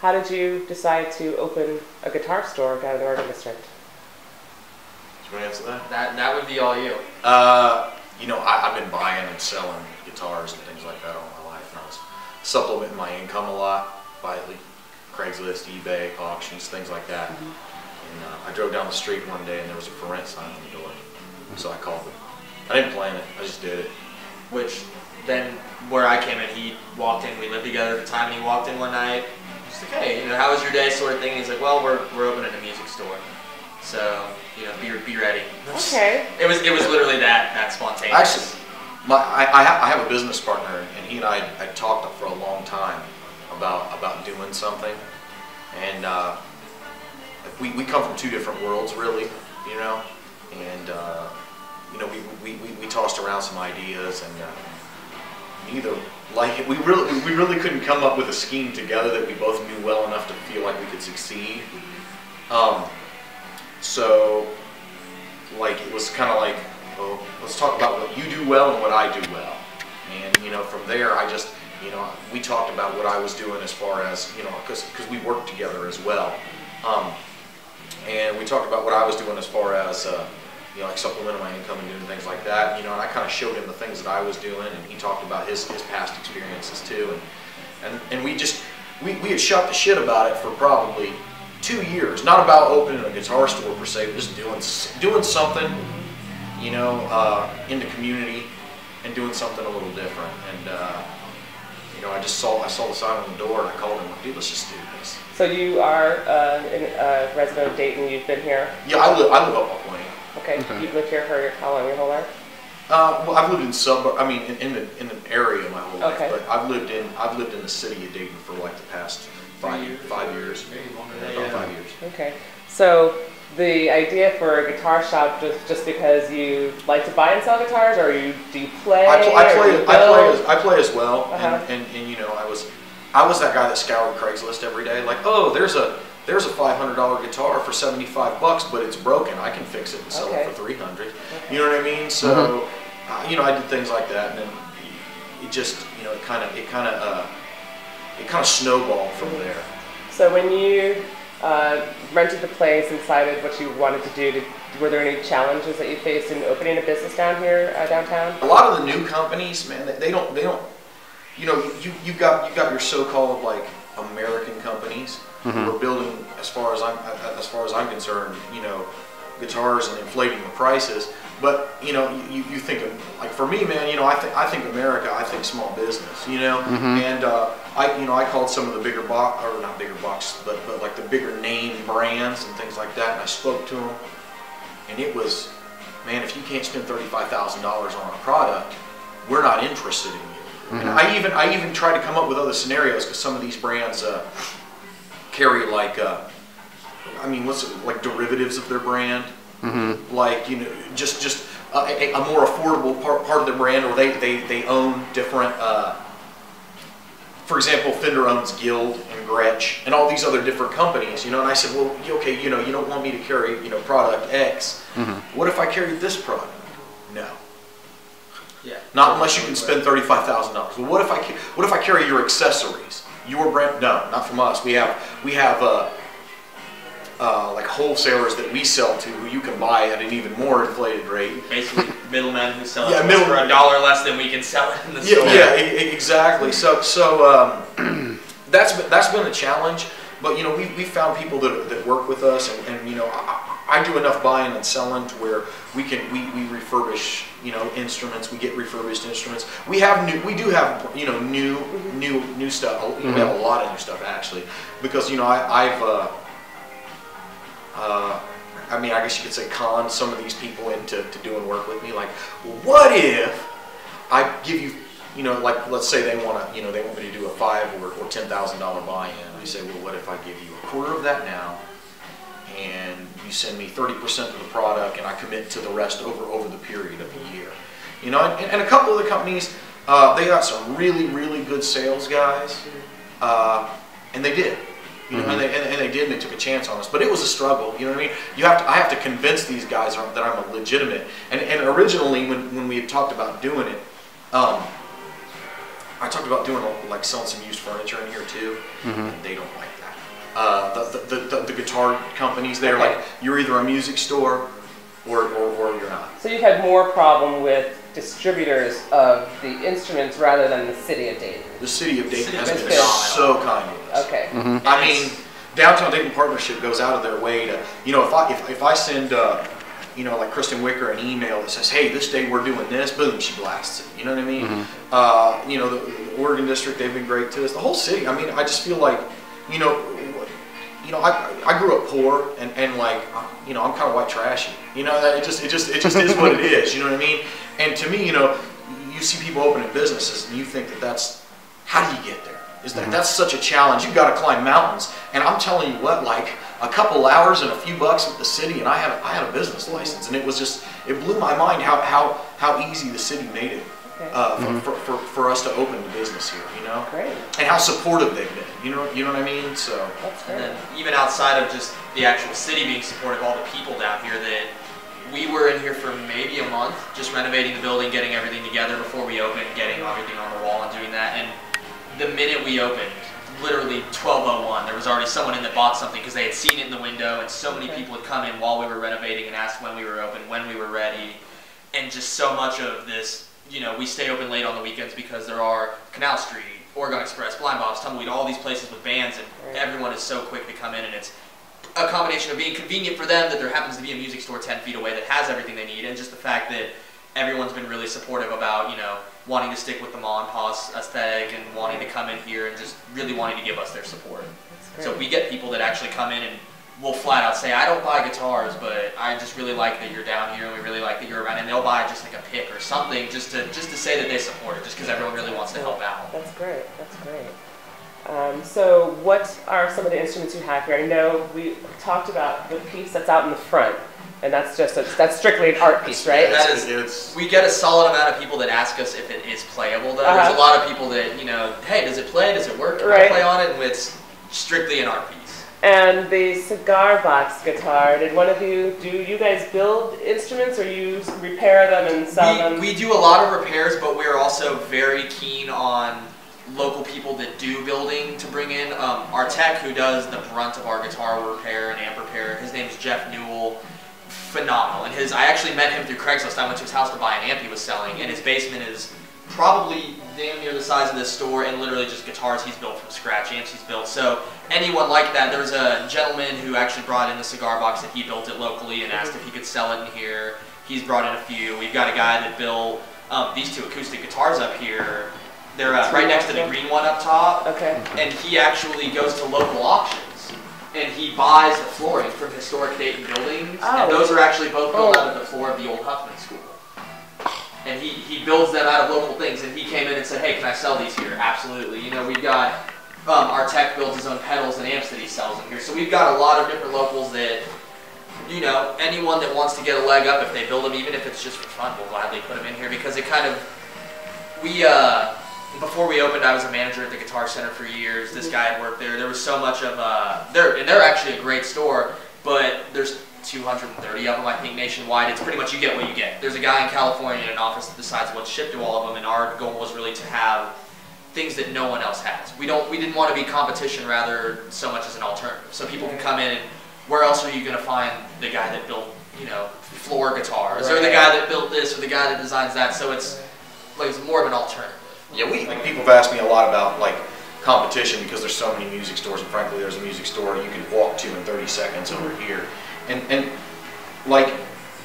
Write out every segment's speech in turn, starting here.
how did you decide to open a guitar store down in the Oregon District? Do you want to answer that? That would be all you. You know, I've been buying and selling guitars and things like that all my life, and I was supplementing my income a lot by like Craigslist, eBay, auctions, things like that. And I drove down the street one day and there was a for rent sign on the door, so I called him. I didn't plan it, I just did it. Which then, where I came in, he walked in. We lived together at the time, and he walked in one night. Just like, hey, you know, how was your day, sort of thing. And he's like, well, we're opening a music store, so you know, be ready. Okay. It was literally that spontaneous. Actually, I have a business partner, and he and I had talked for a long time about doing something, and we come from two different worlds, really, you know, and you know, we tossed around some ideas, and neither like it. We really couldn't come up with a scheme together that we both knew well enough to feel like we could succeed. So like it was kind of like, well, let's talk about what you do well and what I do well, and you know, from there I just, you know, we talked about what I was doing as far as, you know, because we worked together as well, and we talked about what I was doing as far as you know, like supplementing my income and doing things like that, you know, and I kind of showed him the things that I was doing, and he talked about his past experiences too, and we had shot the shit about it for probably 2 years, not about opening a guitar store per se, but just doing something, you know, in the community and doing something a little different. And you know, I saw the sign on the door, and I called him, like, dude, let's just do this. So you are a resident of Dayton. You've been here? Yeah, I live up Wayne. Okay. You've lived here for how long? Your whole life? Well, I've lived in in an area my whole life, okay. but I've lived in the city of Dayton for like the past 5 years. Maybe longer Yeah, than about that. 5 years. Okay. So the idea for a guitar shop was just because you like to buy and sell guitars, or do you play? I play as well, Uh-huh. and you know, I was that guy that scoured Craigslist every day, like, oh, there's a $500 guitar for $75, but it's broken. I can fix it and sell it for $300. Okay. You know what I mean? So, you know, I did things like that, and then it just, you know, it kind of snowballed from there. So when you rented the place and decided what you wanted to do, were there any challenges that you faced in opening a business down here downtown? A lot of the new companies, man, they don't. You know, you got your so-called like American companies who are building, as far as I'm concerned, you know, guitars and inflating the prices. But you know, you think of, like, for me, man, you know, I think America, I think small business, you know, and I called some of the bigger not bigger box, but like the bigger name brands and things like that, and I spoke to them, and it was, man, if you can't spend $35,000 on a product, we're not interested in you. And I even tried to come up with other scenarios, because some of these brands carry like like derivatives of their brand. Like, you know, just a more affordable part of the brand, or they own different, for example, Fender owns Guild and Gretsch and all these other different companies, you know, and I said, well, okay, you know, you don't want me to carry, you know, product X. What if I carried this product? No. Yeah. Not unless you can spend $35,000. Well, what if I carry your accessories? Your brand? No, not from us. We have like wholesalers that we sell to, who you can buy at an even more inflated rate. Basically, middlemen who sell it Yeah, for $1 less than we can sell it in the store. Yeah, exactly. So that's been a challenge. But you know, we found people that work with us, and you know, I do enough buying and selling to where we refurbish, you know, instruments. We get refurbished instruments. We do have you know, new stuff. We have a lot of new stuff, actually, because you know, I mean, I guess you could say con some of these people into doing work with me. Like, well, what if I give you, you know, like, let's say they want me to do a $5,000 or $10,000 buy-in. I say, well, what if I give you a quarter of that now, and you send me 30% of the product, and I commit to the rest over the period of a year. You know, and a couple of the companies, they got some really good sales guys, and they did. You know, and they did, and they took a chance on us. But it was a struggle. You know what I mean? I have to convince these guys that I'm a legitimate. And originally, when we had talked about doing it, I talked about doing like selling some used furniture in here too, and they don't like that. the guitar companies there. Okay. Like, you're either a music store or you're not. So you've had more problem with distributors of the instruments rather than the city of Dayton. The city of Dayton has It's been been so kind with us. Okay. I mean, Downtown Dayton Partnership goes out of their way to, you know, if I send, you know, like Kristen Wicker an email that says, hey, this day we're doing this, boom, she blasts it. You know what I mean? You know, the Oregon District, they've been great to us. The whole city. I mean, I just feel like, you know, I grew up poor and like, you know, I'm kind of white trashy. You know, that it just is what it is. You know what I mean? And to me, you know, you see people opening businesses and you think that that's, how do you get there? Is that's such a challenge? You've got to climb mountains. And I'm telling you what, like a couple hours and a few bucks with the city, and I had a business license, and it was just, it blew my mind how easy the city made it for us to open the business here. You know, Great. and how supportive they've been. You know what I mean? So. That's great. And then even outside of just the actual city being supportive, all the people down here that we were in here for maybe a month, just renovating the building, getting everything together before we opened, getting everything on the wall and doing that. And the minute we opened, literally 12:01, there was already someone in that bought something because they had seen it in the window, and so many people had come in while we were renovating and asked when we were open, when we were ready, and just so much of this, you know, we stay open late on the weekends because there are Canal Street, Oregon Express, Blind Bob's, Tumbleweed, all these places with bands, and everyone is so quick to come in, and it's a combination of being convenient for them that there happens to be a music store 10 feet away that has everything they need, and just the fact that everyone's been really supportive about, you know, wanting to stick with the mom and pause aesthetic and wanting to come in here and just really wanting to give us their support. So we get people that actually come in and will flat out say, I don't buy guitars, but I just really like that you're down here and we really like that you're around, and they'll buy just like a pick or something just to say that they support it, just because everyone really wants to help out. That's great. That's great. So what are some of the instruments you have here? I know we talked about the piece that's out in the front, and that's just that's strictly an art piece, right? That is, we get a solid amount of people that ask us if it is playable, though. There's a lot of people that, you know, hey, does it play? Does it work? Can I play on it? And it's strictly an art piece. And the cigar box guitar, did one of you, do you guys build instruments or you repair them and sell them? We do a lot of repairs, but we're also very keen on local people that do building to bring in. Our tech, who does the brunt of our guitar repair and amp repair, his name is Jeff Newell. Phenomenal. And I actually met him through Craigslist. I went to his house to buy an amp he was selling, and his basement is probably damn near the size of this store, and literally just guitars he's built from scratch, amps he's built. So anyone like that, there's a gentleman who actually brought in the cigar box that he built it locally and asked if he could sell it in here. He's brought in a few. We've got a guy that built these two acoustic guitars up here. They're right next to the green one up top. Okay. And he actually goes to local auctions and he buys the flooring from historic Dayton buildings. And those are actually both built out of the floor of the old Huffman School. And he builds them out of local things. And he came in and said, hey, can I sell these here? Absolutely. You know, we've got our tech builds his own pedals and amps that he sells in here. So we've got a lot of different locals that, you know, anyone that wants to get a leg up, if they build them, even if it's just for fun, we'll gladly put them in here, because it kind of, before we opened, I was a manager at the Guitar Center for years. This guy had worked there. There was so much of, they're actually a great store, but there's 230 of them, I think, nationwide. It's pretty much you get what you get. There's a guy in California in an office that decides what's shipped to all of them, and our goal was really to have things that no one else has. We didn't want to be competition, rather so much as an alternative. So people can come in and, where else are you going to find the guy that built, you know, floor guitars, or the guy that built this, or the guy that designs that? So it's more of an alternative. Yeah, people have asked me a lot about like competition, because there's so many music stores, and frankly, there's a music store you can walk to in 30 seconds over here, and like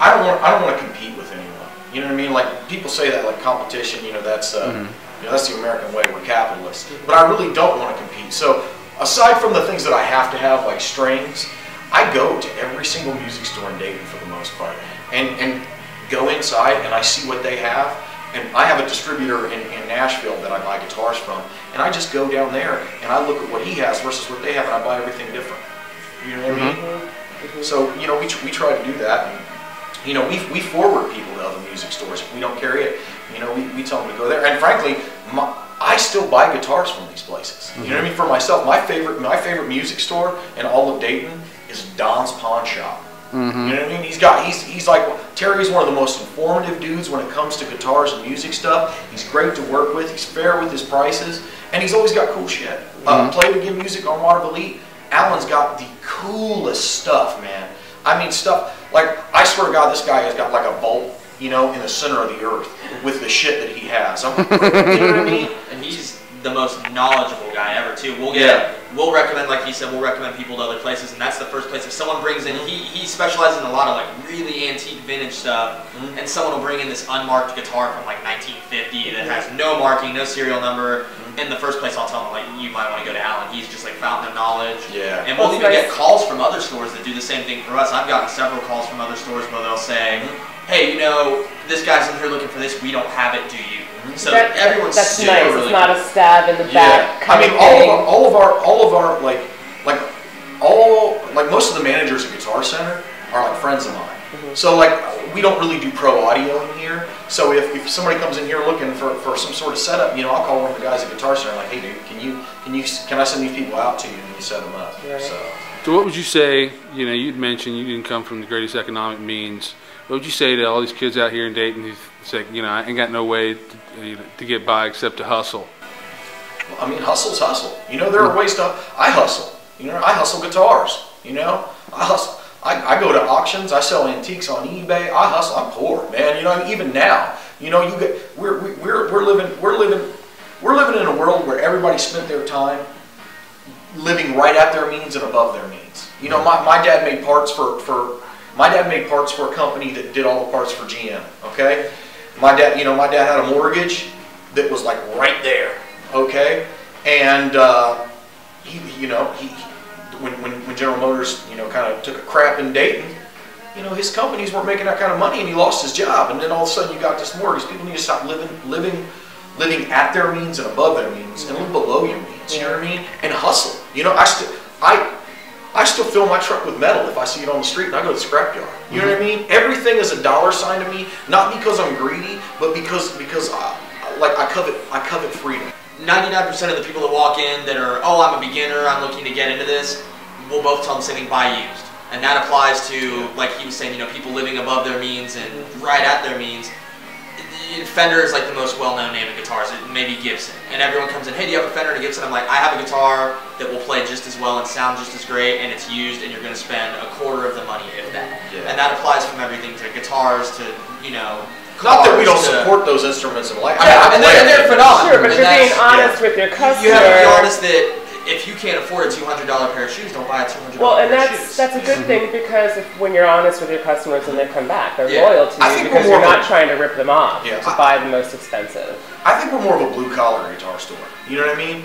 I don't want to compete with anyone. You know what I mean? Like, people say that like competition, you know, that's you know, that's the American way. We're capitalists, but I really don't want to compete. So aside from the things that I have to have, like strings, I go to every single music store in Dayton for the most part, and go inside and I see what they have. And I have a distributor in Nashville that I buy guitars from, and I just go down there and I look at what he has versus what they have, and I buy everything different. You know what I mean? So, you know, we try to do that, and you know, we forward people to other music stores. If we don't carry it, you know, we tell them to go there. And frankly, I still buy guitars from these places. You know what I mean? For myself, my favorite music store in all of Dayton is Don's Pawn Shop. You know what I mean? He's like, Terry's one of the most informative dudes when it comes to guitars and music stuff. He's great to work with. He's fair with his prices, and he's always got cool shit. Played again music on Waterville Elite. Alan's got the coolest stuff, man. I mean, stuff like, I swear to God, this guy has got like a vault, you know, in the center of the earth with the shit that he has. I'm like, you know what I mean? And he's the most knowledgeable guy ever too. We'll recommend, like he said, we'll recommend people to other places, and that's the first place. If someone brings in, he specializes in a lot of like really antique vintage stuff, and someone will bring in this unmarked guitar from like 1950 that has no marking, no serial number. In the first place, I'll tell them, like, you might want to go to Alan. He's just like fountain of knowledge. Yeah. And we'll even get calls from other stores that do the same thing for us. I've gotten several calls from other stores where they'll say, hey, you know, this guy's in here looking for this. We don't have it. Do you? So everyone's that's super nice. really It's not a stab in the back. I mean, all of our most of the managers at Guitar Center are like friends of mine. So like, we don't really do pro audio in here. So if somebody comes in here looking for some sort of setup, you know, I'll call one of the guys at Guitar Center like, hey dude, can I send these people out to you and you set them up? Right. So what would you say, you know, you'd mentioned you didn't come from the greatest economic means. What would you say to all these kids out here in Dayton who say, you know, I ain't got no way to get by except to hustle? Well, I mean, hustle's hustle. You know, there are ways to, I hustle. You know, I hustle guitars. You know, I hustle. I go to auctions. I sell antiques on eBay. I hustle. I'm poor, man. You know, even now, you know, we're living in a world where everybody spent their time living right at their means and above their means. You know, my dad made parts for a company that did all the parts for GM. Okay, my dad had a mortgage that was like right there. Okay, and when General Motors, you know, kind of took a crap in Dayton, you know, his companies weren't making that kind of money, and he lost his job. And then all of a sudden, you got this mortgage. People need to stop living at their means and above their means, and live below your means. You know what I mean? And hustle. You know, I still fill my truck with metal if I see it on the street, and I go to the scrapyard. You know what I mean? Everything is a dollar sign to me, not because I'm greedy, but because I covet freedom. 99% of the people that walk in that are, oh, I'm a beginner, I'm looking to get into this, we'll both tell them the same thing, buy used. And that applies to, like he was saying, you know, people living above their means and right at their means. Fender is like the most well-known name in guitars, maybe Gibson. And everyone comes in, hey, do you have a Fender and a Gibson? I'm like, I have a guitar that will play just as well and sound just as great, and it's used, and you're going to spend a quarter of the money, if that. Yeah. And that applies from everything to guitars to, you know, not that we don't support those instruments in life. Yeah, and they're phenomenal. Sure, but you're being honest with your customer. You have to be honest that if you can't afford a $200 pair of shoes, don't buy a $200 pair of shoes. That's a good thing, because when you're honest with your customers and they come back, they're loyal to you, because you're not trying to rip them off to buy the most expensive. I think we're more of a blue-collar guitar store. You know what I mean?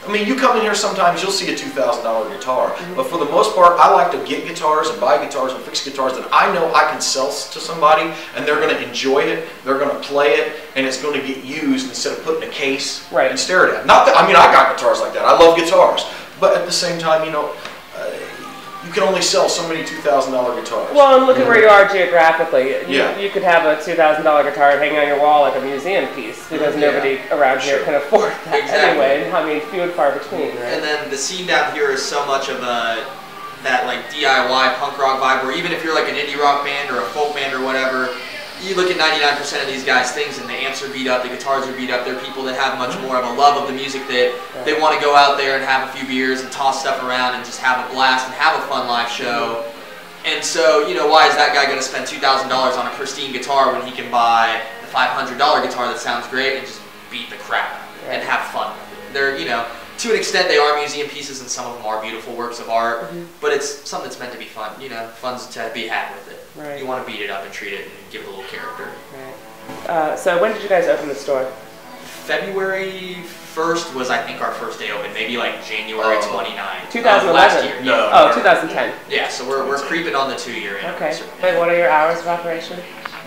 I mean, you come in here sometimes, you'll see a $2,000 guitar, but for the most part, I like to get guitars and buy guitars and fix guitars that I know I can sell to somebody, and they're going to enjoy it, they're going to play it, and it's going to get used instead of put in a case and stared at. Not that, I mean, I got guitars like that. I love guitars, but at the same time, you know, you can only sell so many $2,000 guitars. Well, and look at where you are geographically. You could have a $2,000 guitar hanging on your wall like a museum piece, because nobody around here can afford that anyway. I mean, few and far between, right? And then the scene down here is so much of that like DIY punk rock vibe, where even if you're like an indie rock band or a folk band or whatever, you look at 99% of these guys' things, and the amps are beat up, the guitars are beat up. They're people that have much more of a love of the music, that they want to go out there and have a few beers and toss stuff around and just have a blast and have a fun live show. And so, you know, why is that guy going to spend $2,000 on a pristine guitar when he can buy the $500 guitar that sounds great and just beat the crap out of it and have fun with it? They're, you know, to an extent, they are museum pieces, and some of them are beautiful works of art, but it's something that's meant to be fun. You know, fun's to be had with it. Right. You want to beat it up and treat it and give it a little character. Right. So when did you guys open the store? February 1st was, I think, our first day open. Maybe like January 29th. 2011. Last year. No. Oh, 2010. Yeah, so we're creeping on the 2-year anniversary. Okay. Wait, what are your hours of operation?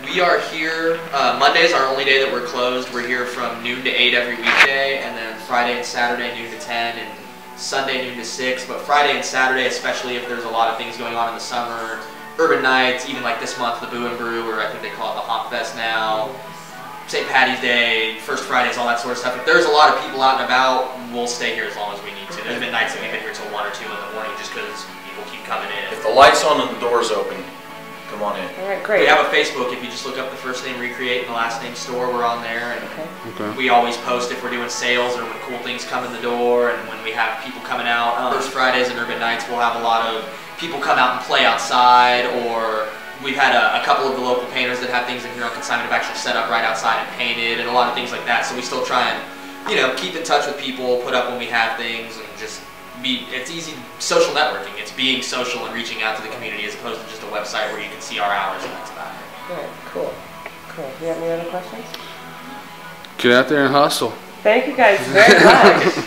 We are here, Monday's our only day that we're closed. We're here from noon to 8 every weekday, and then Friday and Saturday noon to 10, and Sunday noon to 6. But Friday and Saturday, especially if there's a lot of things going on in the summer, urban nights, even like this month, the Boo and Brew, or I think they call it the Hop Fest now, St. Patty's Day, First Fridays, all that sort of stuff. If there's a lot of people out and about, we'll stay here as long as we need to. There's been nights that we've been here till 1 or 2 in the morning just because people keep coming in. If the light's on and the door's open, come on in. All right, great. We have a Facebook. If you just look up the first name ReCreate and the last name store, we're on there. And Okay. we always post if we're doing sales or when cool things come in the door, and when we have people coming out. First Fridays and Urban Nights, we'll have a lot of people come out and play outside, or we've had a couple of the local painters that have things in here on consignment have actually set up right outside and painted, and a lot of things like that. So we still try and, you know, keep in touch with people, put up when we have things, and just it's easy social networking. It's being social and reaching out to the community as opposed to just a website where you can see our hours and that's about it. All right, cool. Cool. Do you have any other questions? Get out there and hustle. Thank you guys very much.